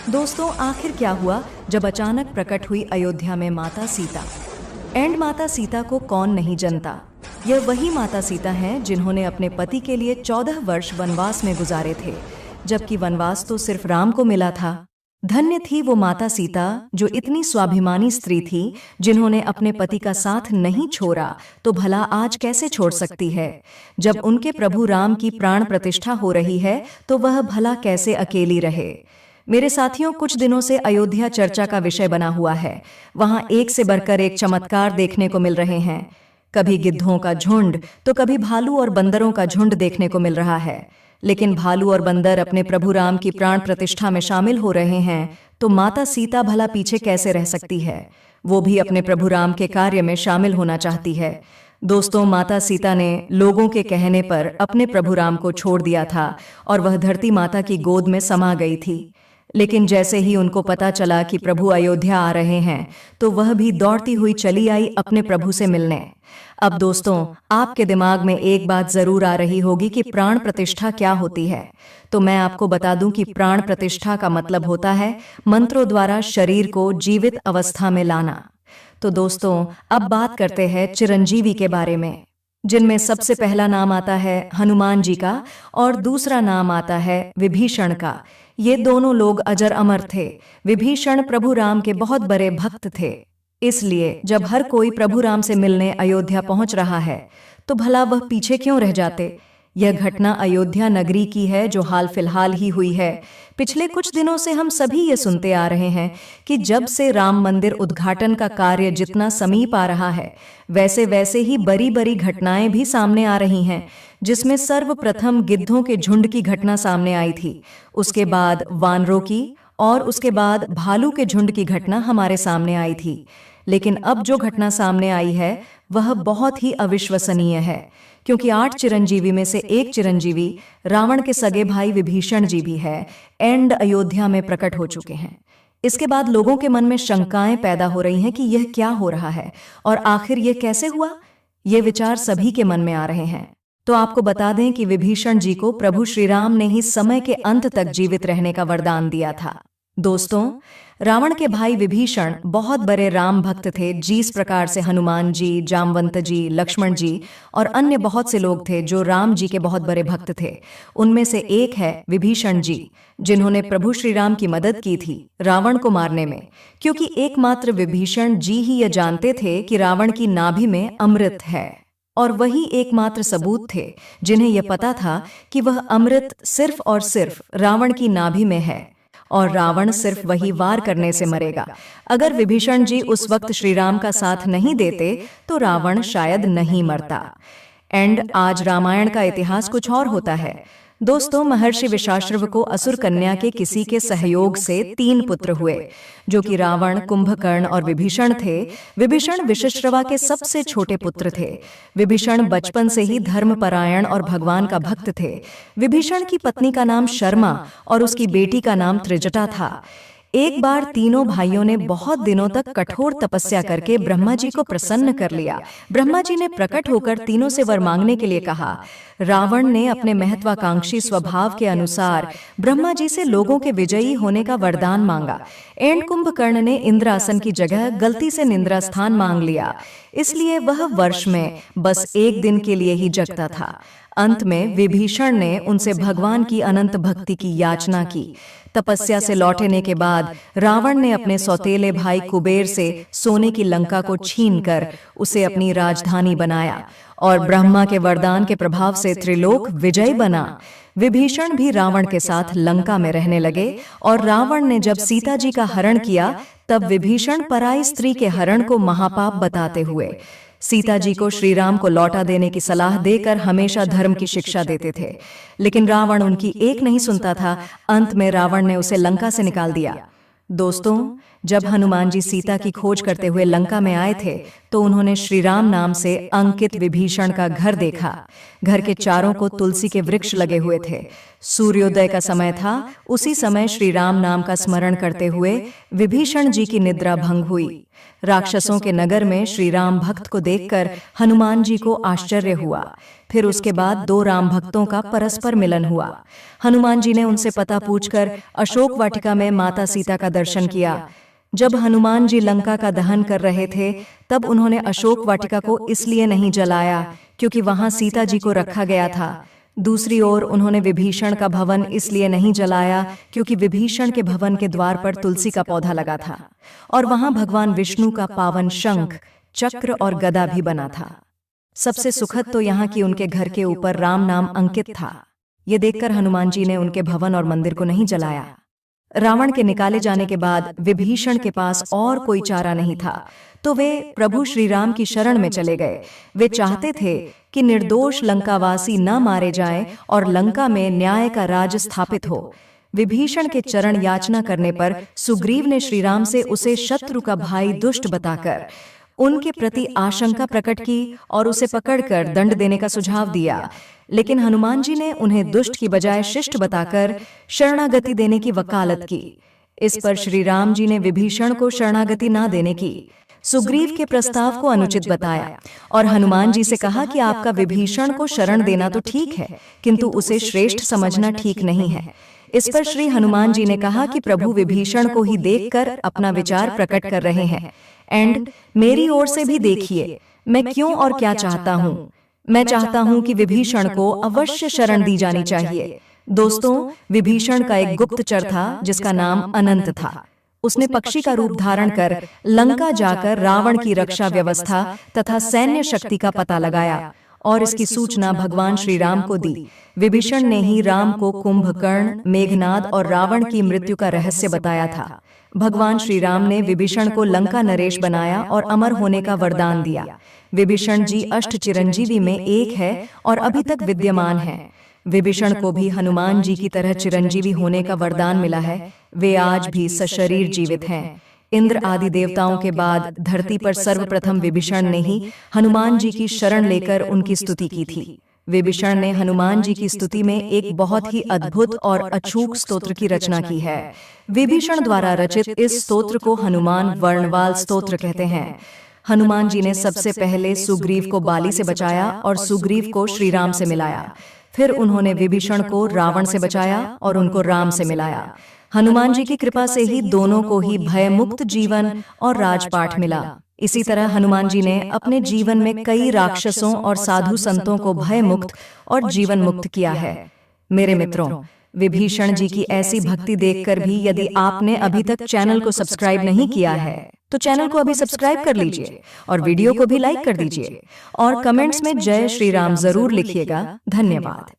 दोस्तों, आखिर क्या हुआ जब अचानक प्रकट हुई अयोध्या में माता सीता। एंड माता सीता को कौन नहीं जानता। यह वही माता सीता हैं जिन्होंने अपने पति के लिए 14 वर्ष वनवास में गुजारे थे, जबकि वनवास तो सिर्फ राम को मिला था। धन्य थी वो माता सीता जो इतनी स्वाभिमानी स्त्री थी, जिन्होंने अपने पति का साथ नहीं छोड़ा तो भला आज कैसे छोड़ सकती है। जब उनके प्रभु राम की प्राण प्रतिष्ठा हो रही है तो वह भला कैसे अकेली रहे। मेरे साथियों, कुछ दिनों से अयोध्या चर्चा का विषय बना हुआ है। वहां एक से बढ़कर एक चमत्कार देखने को मिल रहे हैं। कभी गिद्धों का झुंड तो कभी भालू और बंदरों का झुंड देखने को मिल रहा है। लेकिन भालू और बंदर अपने प्रभु राम की प्राण प्रतिष्ठा में शामिल हो रहे हैं, तो माता सीता भला पीछे कैसे रह सकती है। वो भी अपने प्रभु राम के कार्य में शामिल होना चाहती है। दोस्तों, माता सीता ने लोगों के कहने पर अपने प्रभु राम को छोड़ दिया था और वह धरती माता की गोद में समा गई थी। लेकिन जैसे ही उनको पता चला कि प्रभु अयोध्या आ रहे हैं, तो वह भी दौड़ती हुई चली आई अपने प्रभु से मिलने। अब दोस्तों, आपके दिमाग में एक बात जरूर आ रही होगी कि प्राण प्रतिष्ठा क्या होती है। तो मैं आपको बता दूं कि प्राण प्रतिष्ठा का मतलब होता है मंत्रों द्वारा शरीर को जीवित अवस्था में लाना। तो दोस्तों, अब बात करते हैं चिरंजीवी के बारे में, जिनमें सबसे पहला नाम आता है हनुमान जी का और दूसरा नाम आता है विभीषण का। ये दोनों लोग अजर अमर थे। विभीषण प्रभु राम के बहुत बड़े भक्त थे। इसलिए जब हर कोई प्रभु राम से मिलने अयोध्या पहुंच रहा है, तो भला वह पीछे क्यों रह जाते। यह घटना अयोध्या नगरी की है, जो हाल फिलहाल ही हुई है। पिछले कुछ दिनों से हम सभी ये सुनते आ रहे हैं कि जब से राम मंदिर उद्घाटन का कार्य जितना समीप आ रहा है, वैसे वैसे ही बड़ी बड़ी घटनाएं भी सामने आ रही हैं, जिसमें सर्वप्रथम गिद्धों के झुंड की घटना सामने आई थी, उसके बाद वानरों की और उसके बाद भालू के झुंड की घटना हमारे सामने आई थी। लेकिन अब जो घटना सामने आई है वह बहुत ही अविश्वसनीय है, क्योंकि 8 चिरंजीवी में से एक चिरंजीवी रावण के सगे भाई विभीषण जी भी है एंड अयोध्या में प्रकट हो चुके हैं। इसके बाद लोगों के मन में शंकाएं पैदा हो रही हैं कि यह क्या हो रहा है और आखिर यह कैसे हुआ। ये विचार सभी के मन में आ रहे हैं। तो आपको बता दें कि विभीषण जी को प्रभु श्री राम ने ही समय के अंत तक जीवित रहने का वरदान दिया था। दोस्तों, रावण के भाई विभीषण बहुत बड़े राम भक्त थे, जिस प्रकार से हनुमान जी, जामवंत जी, लक्ष्मण जी और अन्य बहुत से लोग थे जो राम जी के बहुत बड़े भक्त थे। उनमें से एक है विभीषण जी, जिन्होंने प्रभु श्री राम की मदद की थी रावण को मारने में, क्योंकि एकमात्र विभीषण जी ही यह जानते थे कि रावण की नाभि में अमृत है, और वही एकमात्र सबूत थे जिन्हें यह पता था कि वह अमृत सिर्फ और सिर्फ रावण की नाभि में है और रावण सिर्फ वही वार करने से मरेगा। अगर विभीषण जी उस वक्त श्री राम का साथ नहीं देते तो रावण शायद नहीं मरता। एंड आज रामायण का इतिहास कुछ और होता है। दोस्तों, महर्षि विशाश्रव को असुर कन्या के किसी के सहयोग से 3 पुत्र हुए, जो कि रावण, कुंभकर्ण और विभीषण थे। विभीषण विशिश्रवा के सबसे छोटे पुत्र थे। विभीषण बचपन से ही धर्मपरायण और भगवान का भक्त थे। विभीषण की पत्नी का नाम शर्मा और उसकी बेटी का नाम त्रिजटा था। एक बार तीनों भाइयों ने बहुत दिनों तक कठोर तपस्या करके ब्रह्मा जी को प्रसन्न कर लिया। ब्रह्मा जी ने प्रकट होकर तीनों से वर मांगने के लिए कहा। रावण ने अपने महत्वाकांक्षी स्वभाव के अनुसार ब्रह्मा जी से लोगों के विजयी होने का वरदान मांगा। एंड कुंभकर्ण ने इंद्रासन की जगह गलती से निंद्रा स्थान मांग लिया, इसलिए वह वर्ष में बस एक दिन के लिए ही जगता था। अंत में विभीषण ने उनसे भगवान की अनंत भक्ति की याचना की। तपस्या से लौटने के बाद रावण ने अपने सौतेले भाई कुबेर से सोने की लंका को छीनकर उसे अपनी राजधानी बनाया और ब्रह्मा के वरदान के प्रभाव से त्रिलोक विजय बना। विभीषण भी रावण के साथ लंका में रहने लगे और रावण ने जब सीता जी का हरण किया, तब विभीषण पराई स्त्री के हरण को महापाप बताते हुए सीता जी को श्री राम को लौटा देने की सलाह देकर हमेशा धर्म की शिक्षा देते थे। लेकिन रावण उनकी एक नहीं सुनता था। अंत में रावण ने उसे लंका से निकाल दिया। दोस्तों, जब हनुमान जी सीता की खोज करते हुए लंका में आए थे, तो उन्होंने श्री राम नाम से अंकित विभीषण का घर देखा। घर के चारों को तुलसी के वृक्ष लगे हुए थे। सूर्योदय का समय था। उसी समय श्री राम नाम का स्मरण करते हुए विभीषण जी की निद्रा भंग हुई राक्षसों के नगर में श्री राम भक्त को देखकर हनुमान जी को आश्चर्य हुआ। फिर उसके बाद 2 राम भक्तों का परस्पर मिलन हुआ। हनुमान जी ने उनसे पता पूछकर अशोक वाटिका में माता सीता का दर्शन किया। जब हनुमान जी लंका का दहन कर रहे थे, तब उन्होंने अशोक वाटिका को इसलिए नहीं जलाया क्योंकि वहां सीता जी को रखा गया था। दूसरी ओर उन्होंने विभीषण का भवन इसलिए नहीं जलाया क्योंकि विभीषण के भवन के द्वार पर तुलसी का पौधा लगा था और वहां भगवान विष्णु का पावन शंख, चक्र और गदा भी बना था। सबसे सुखद तो यहाँ की उनके घर के ऊपर राम नाम अंकित था। ये देखकर हनुमान जी ने उनके भवन और मंदिर को नहीं जलाया। रावण के निकाले जाने के बाद विभीषण के पास और कोई चारा नहीं था, तो वे प्रभु श्री राम की शरण में चले गए। वे चाहते थे कि निर्दोष लंकावासी न मारे जाएं और लंका में न्याय का राज स्थापित हो। विभीषण के चरण याचना करने पर सुग्रीव ने श्री राम से उसे शत्रु का भाई दुष्ट बताकर उनके प्रति आशंका प्रकट की और उसे पकड़कर दंड देने का सुझाव दिया। लेकिन हनुमान जी ने उन्हें दुष्ट की बजाय शिष्ट बताकर शरणागति देने की वकालत की। इस पर श्री राम जी ने विभीषण को शरणागति न देने की सुग्रीव के प्रस्ताव को अनुचित बताया और हनुमान जी से कहा कि आपका विभीषण को शरण देना तो ठीक है, किंतु उसे श्रेष्ठ समझना ठीक नहीं है। इस पर श्री हनुमान जी ने कहा कि प्रभु विभीषण को ही देखकर अपना विचार प्रकट कर रहे हैं। एंड मेरी ओर से भी देखिए, मैं क्यों और क्या चाहता हूँ। मैं चाहता हूँ कि विभीषण को अवश्य शरण दी जानी चाहिए। दोस्तों, विभीषण का एक गुप्तचर था जिसका नाम अनंत था। उसने पक्षी का रूप धारण कर लंका जाकर रावण की रक्षा व्यवस्था तथा सैन्य शक्ति का पता लगाया और इसकी सूचना भगवान श्री राम को दी। विभीषण ने ही राम को कुंभकर्ण, मेघनाद और रावण की मृत्यु का रहस्य बताया था। भगवान श्री राम ने विभीषण को लंका नरेश बनाया और अमर होने का वरदान दिया। विभीषण जी अष्ट चिरंजीवी में एक है और अभी तक विद्यमान है। विभीषण को भी हनुमान जी की तरह चिरंजीवी होने का वरदान मिला है। वे आज भी सशरीर जीवित हैं। इंद्र आदि देवताओं के बाद धरती पर सर्वप्रथम विभीषण ने ही हनुमान जी की शरण लेकर उनकी स्तुति की थी। विभीषण ने हनुमान जी की स्तुति में एक बहुत ही अद्भुत और अछूत स्तोत्र की रचना की है। विभीषण द्वारा रचित इस स्तोत्र को हनुमान वर्णवाल स्तोत्र कहते हैं। हनुमान जी ने सबसे पहले सुग्रीव को बाली से बचाया और सुग्रीव को श्री राम से मिलाया। फिर उन्होंने विभीषण को रावण से बचाया और उनको राम से मिलाया। हनुमान जी की कृपा से ही दोनों को ही भयमुक्त जीवन और राजपाट मिला। इसी तरह हनुमान जी ने अपने जीवन में कई राक्षसों और साधु संतों को भय मुक्त और जीवन मुक्त किया है। मेरे मित्रों, विभीषण जी की ऐसी भक्ति देखकर भी यदि आपने अभी तक चैनल को सब्सक्राइब नहीं किया है तो चैनल को अभी सब्सक्राइब कर लीजिए और वीडियो को भी लाइक कर दीजिए और कमेंट्स में जय श्री राम जरूर लिखिएगा। धन्यवाद।